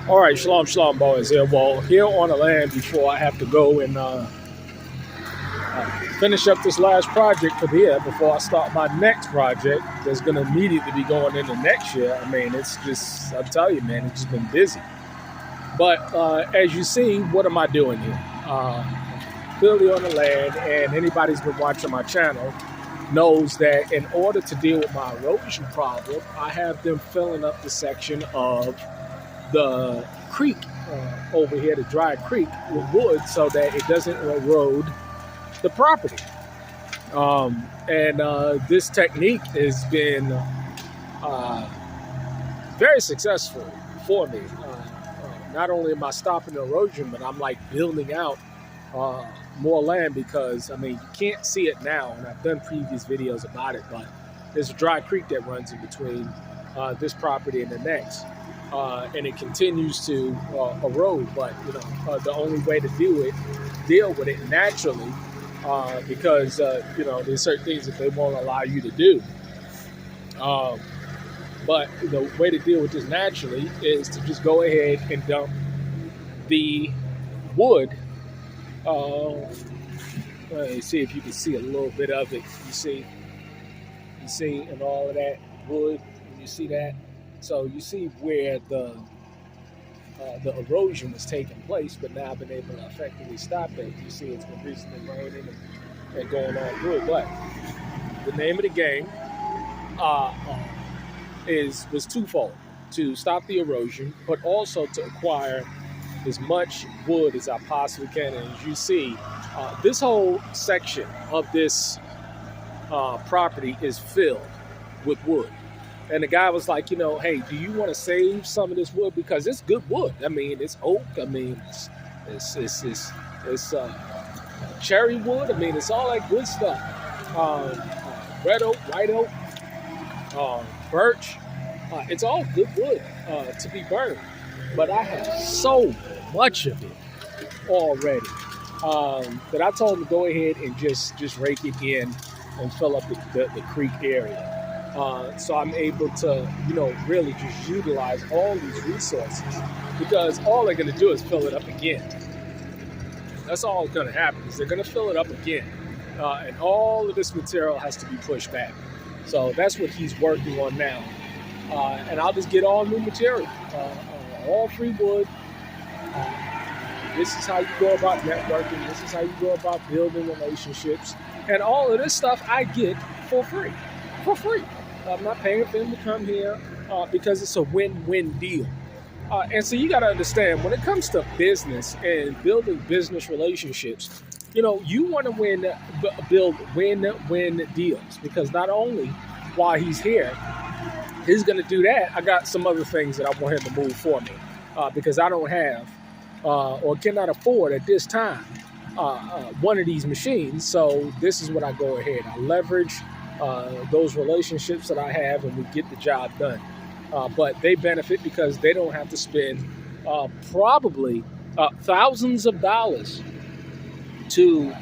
All right, shalom, shalom, boys. Here, well, here on the land before I have to go and finish up this last project for the year before I start my next project that's going to immediately be going into next year. I mean, it's just, I'll tell you, man, it's just been busy. But as you see, what am I doing here? Clearly on the land, and anybody who's been watching my channel knows that in order to deal with my erosion problem, I have them filling up the section of the creek over here, the dry creek, with wood so that it doesn't erode the property. And this technique has been very successful for me. Not only am I stopping erosion, but I'm like building out more land because, I mean, you can't see it now, and I've done previous videos about it, but there's a dry creek that runs in between this property and the next. And it continues to erode, but the only way to deal with it naturally, because there's certain things that they won't allow you to do. But the way to deal with this naturally is to just go ahead and dump the wood. Let's see if you can see a little bit of it. You see, and all of that wood. You see that. So you see where the erosion was taking place, but now I've been able to effectively stop it. You see it's been recently raining and going on good. But the name of the game was twofold: to stop the erosion, but also to acquire as much wood as I possibly can. And as you see, this whole section of this property is filled with wood. And the guy was like, hey, do you want to save some of this wood? Because it's good wood. I mean, it's oak. I mean, it's cherry wood. I mean, it's all that good stuff. Red oak, white oak, birch. It's all good wood to be burned. But I have so much of it already that I told him to go ahead and just rake it in and fill up the creek area. So I'm able to, really just utilize all these resources, because all they're going to do is fill it up again. That's all that's going to happen, is they're going to fill it up again. And all of this material has to be pushed back. So that's what he's working on now. And I'll just get all new material, all free wood. This is how you go about networking. This is how you go about building relationships. And all of this stuff I get for free. I'm not paying for them to come here because it's a win-win deal. And so you got to understand, when it comes to business and building business relationships, you want to build win-win deals, because not only while he's here, he's going to do that. I got some other things that I want him to move for me because I don't have or cannot afford at this time one of these machines. So this is what I go ahead. I leverage those relationships that I have, and we get the job done. But they benefit because they don't have to spend probably thousands of dollars to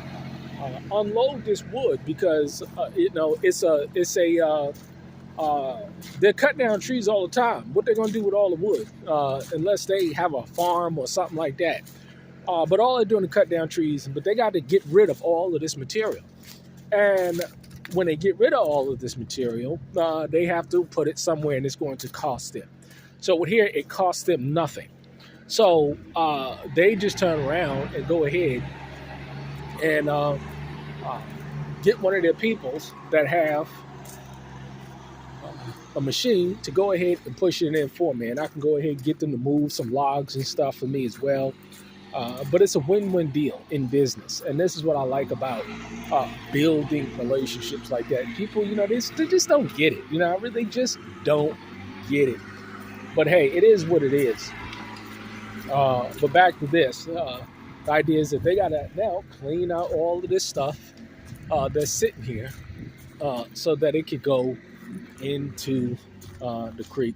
unload this wood, because they're cutting down trees all the time. What they're going to do with all the wood, unless they have a farm or something like that. But all they're doing is cut down trees, but they got to get rid of all of this material. And when they get rid of all of this material, they have to put it somewhere, and it's going to cost them. So here, it costs them nothing. So they just turn around and go ahead and get one of their peoples that have a machine to go ahead and push it in for me. And I can go ahead and get them to move some logs and stuff for me as well. But it's a win-win deal in business. And this is what I like about building relationships like that. People, they just don't get it. They just don't get it. But hey, it is what it is. But back to this. The idea is that they got to now clean out all of this stuff that's sitting here so that it could go into the creek.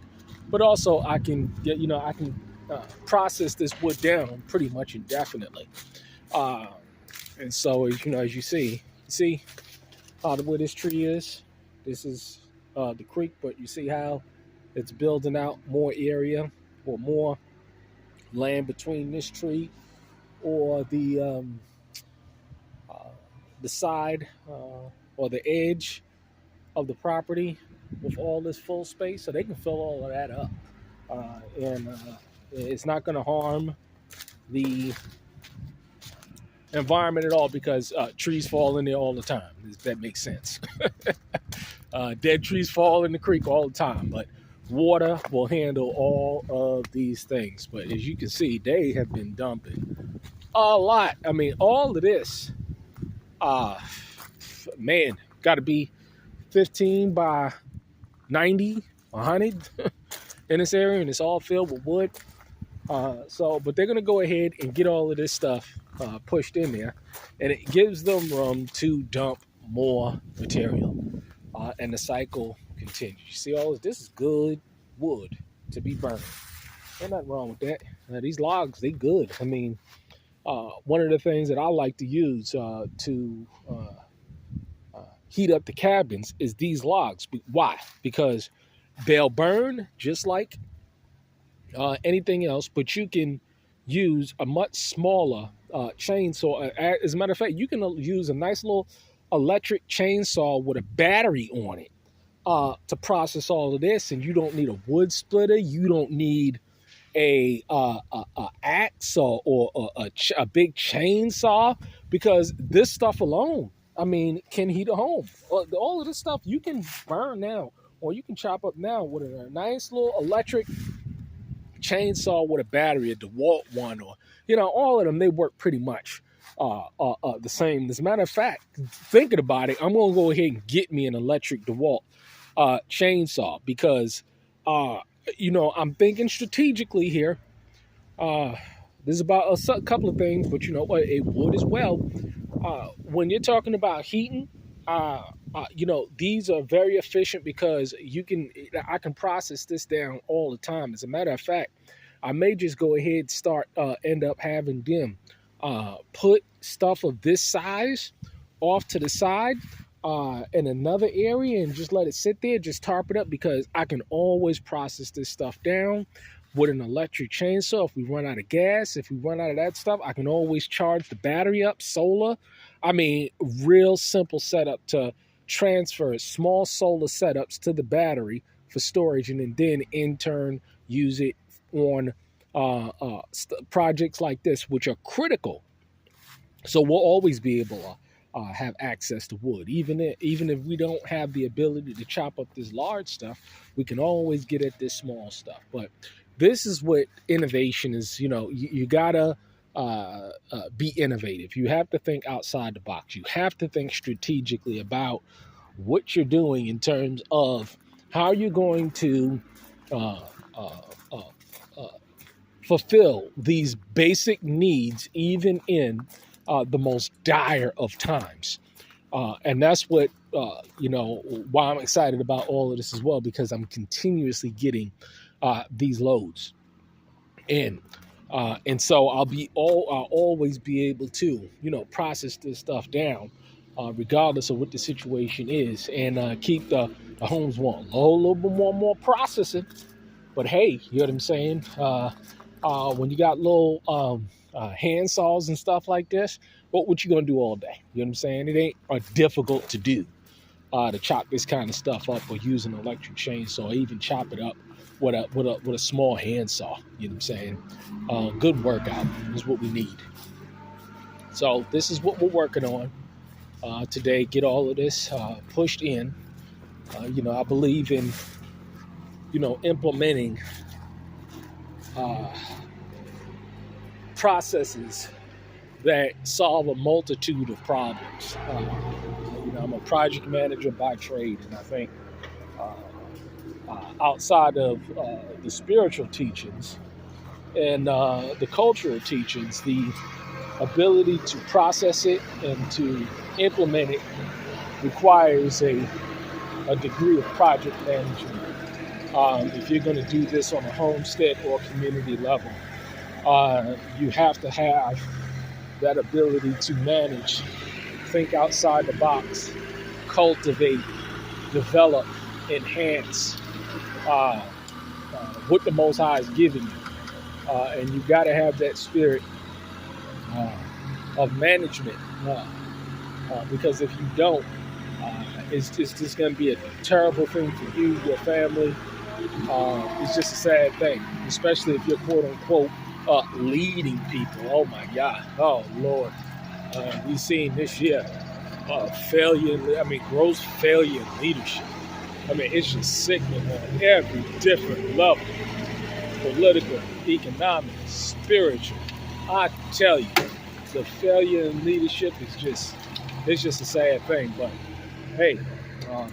But also I can process this wood down pretty much indefinitely. And so, as you see where this tree is. This is the creek, but you see how it's building out more area or more land between this tree or the side or the edge of the property with all this full space, so they can fill all of that up, and it's not going to harm the environment at all because trees fall in there all the time. If that makes sense. Dead trees fall in the creek all the time, but water will handle all of these things. But as you can see, they have been dumping a lot. I mean, all of this, man, got to be 15 by 90, 100 in this area, and it's all filled with wood. But they're going to go ahead and get all of this stuff pushed in there, and it gives them room to dump more material, and the cycle continues. You see all this is good wood to be burned. There's nothing wrong with that. These logs, they good. I mean, one of the things that I like to use to heat up the cabins is these logs. Why? Because they'll burn just like anything else, but you can use a much smaller chainsaw. As a matter of fact, you can use a nice little electric chainsaw with a battery on it to process all of this, and you don't need a wood splitter. You don't need a axe or a big chainsaw, because this stuff alone, I mean, can heat a home. All of this stuff you can burn now, or you can chop up now with a nice little electric chainsaw with a battery, a DeWalt one, or all of them. They work pretty much the same. As a matter of fact, thinking about it, I'm gonna go ahead and get me an electric DeWalt chainsaw, because I'm thinking strategically here. There's about a couple of things, but it would as well. When you're talking about heating, these are very efficient because I can process this down all the time. As a matter of fact, I may just go ahead and end up having them put stuff of this size off to the side in another area and just let it sit there, just tarp it up, because I can always process this stuff down with an electric chainsaw. If we run out of gas, if we run out of that stuff, I can always charge the battery up, solar. I mean, real simple setup to transfer small solar setups to the battery for storage, and then in turn use it on projects like this, which are critical. So we'll always be able to have access to wood. Even if we don't have the ability to chop up this large stuff, we can always get at this small stuff. But this is what innovation is. You gotta be innovative. You have to think outside the box. You have to think strategically about what you're doing in terms of how you're going to fulfill these basic needs, even in the most dire of times. And that's what, why I'm excited about all of this as well, because I'm continuously getting these loads in. And so I'll always be able to, process this stuff down, regardless of what the situation is, and keep the homes warm. A little bit more processing. But hey, you know what I'm saying? When you got little hand saws and stuff like this, what you gonna do all day? You know what I'm saying? It ain't difficult to do to chop this kind of stuff up, or use an electric chainsaw, or even chop it up with a small hand saw. You know what I'm saying? Good workout is what we need. So this is what we're working on today. Get all of this pushed in. I believe in implementing processes that solve a multitude of problems. I'm a project manager by trade, and I think outside of the spiritual teachings and the cultural teachings, the ability to process it and to implement it requires a degree of project management. If you're going to do this on a homestead or community level, you have to have that ability to manage, think outside the box, cultivate, develop, enhance what the Most High is giving you. And you got to have that spirit uh, of management, because if you don't, it's just going to be a terrible thing for you, your family. It's just a sad thing, especially if you're quote unquote leading people. Oh my God. Oh Lord. We've seen this year failure. I mean, gross failure in leadership. I mean, it's just sickening on every different level: political, economic, spiritual. I tell you, the failure in leadership is it's just a sad thing. But hey,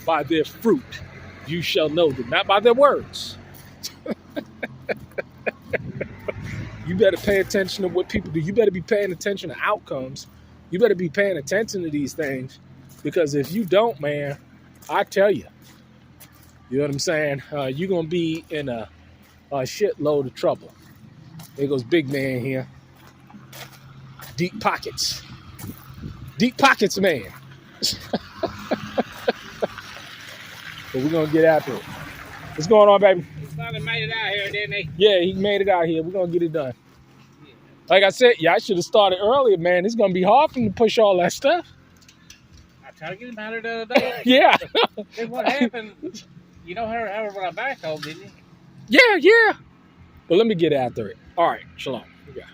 by their fruit you shall know them, not by their words. You better pay attention to what people do. You better be paying attention to outcomes. You better be paying attention to these things, because if you don't, man, I tell you, you know what I'm saying? You're going to be in a shitload of trouble. There goes big man here. Deep pockets. Deep pockets, man. But we're going to get after it. What's going on, baby? He finally made it out here, didn't he? Yeah, he made it out here. We're going to get it done. Like I said, I should have started earlier, man. It's going to be hard for him to push all that stuff. I tried to get him out here the other day. Yeah. Then what happened? You know how I brought back home, didn't you? Yeah. But let me get after it. All right. Shalom. Yeah.